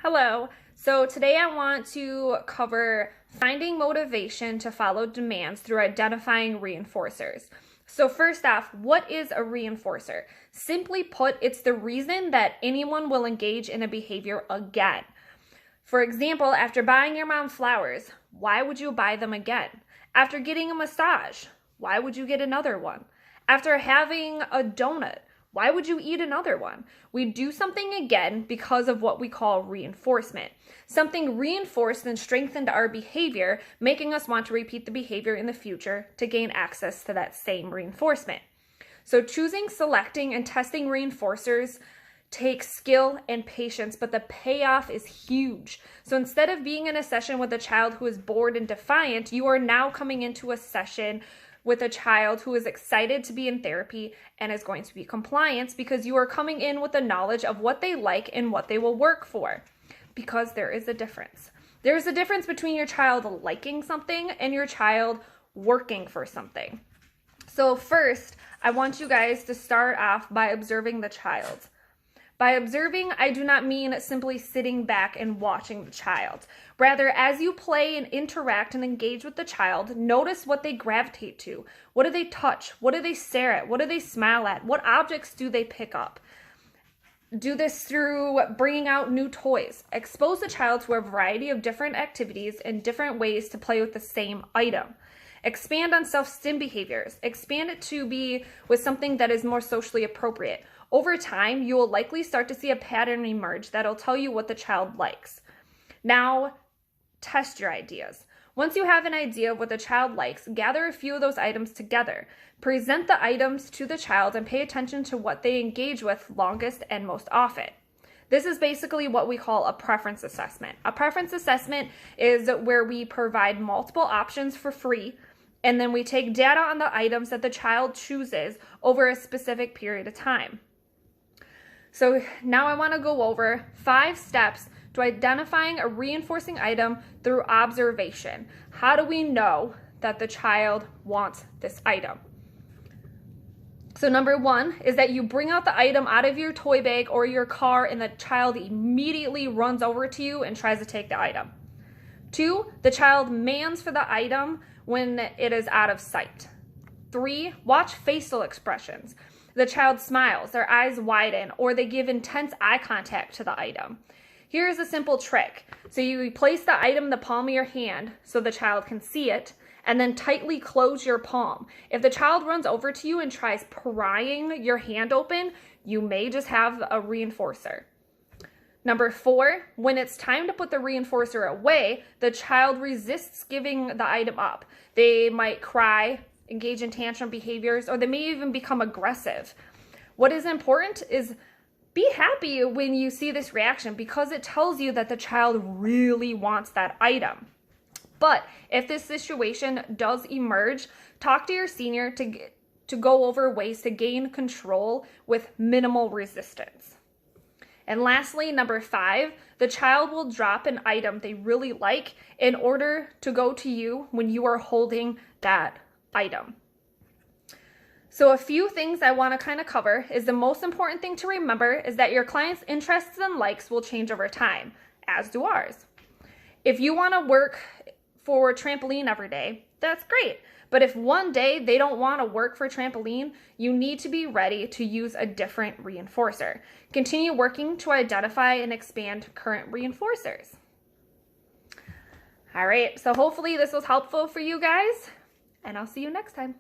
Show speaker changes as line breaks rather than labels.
Hello. So today I want to cover finding motivation to follow demands through identifying reinforcers. So first off, what is a reinforcer? Simply put, it's the reason that anyone will engage in a behavior again. For example, after buying your mom flowers, why would you buy them again? After getting a massage, why would you get another one? After having a donut, why would you eat another one? We do something again because of what we call reinforcement. Something reinforced and strengthened our behavior, making us want to repeat the behavior in the future to gain access to that same reinforcement. So choosing, selecting, and testing reinforcers takes skill and patience, but the payoff is huge. So instead of being in a session with a child who is bored and defiant, you are now coming into a session with a child who is excited to be in therapy and is going to be compliant because you are coming in with the knowledge of what they like and what they will work for. Because there is a difference. There's a difference between your child liking something and your child working for something. So first, I want you guys to start off by observing the child. By observing, I do not mean simply sitting back and watching the child. Rather, as you play and interact and engage with the child, notice what they gravitate to. What do they touch? What do they stare at? What do they smile at? What objects do they pick up? Do this through bringing out new toys. Expose the child to a variety of different activities and different ways to play with the same item. Expand on self-stim behaviors. Expand it to be with something that is more socially appropriate. Over time, you will likely start to see a pattern emerge that'll tell you what the child likes. Now, test your ideas. Once you have an idea of what the child likes, gather a few of those items together. Present the items to the child and pay attention to what they engage with longest and most often. This is basically what we call a preference assessment. A preference assessment is where we provide multiple options for free, and then we take data on the items that the child chooses over a specific period of time. So now I want to go over 5 steps to identifying a reinforcing item through observation. How do we know that the child wants this item? So number 1 is that you bring out the item out of your toy bag or your car and the child immediately runs over to you and tries to take the item. 2, the child mans for the item when it is out of sight. 3, watch facial expressions. The child smiles, their eyes widen, or they give intense eye contact to the item. Here's a simple trick. So you place the item in the palm of your hand so the child can see it, and then tightly close your palm. If the child runs over to you and tries prying your hand open, you may just have a reinforcer. Number 4, when it's time to put the reinforcer away, the child resists giving the item up. They might cry, engage in tantrum behaviors, or they may even become aggressive. What is important is be happy when you see this reaction because it tells you that the child really wants that item. But if this situation does emerge, talk to your senior to go over ways to gain control with minimal resistance. And lastly, number 5, the child will drop an item they really like in order to go to you when you are holding that item. So a few things I want to kind of cover is the most important thing to remember is that your client's interests and likes will change over time, as do ours. If you want to work for trampoline every day, that's great. But if one day they don't want to work for trampoline, you need to be ready to use a different reinforcer. Continue working to identify and expand current reinforcers. All right, so hopefully this was helpful for you guys, and I'll see you next time.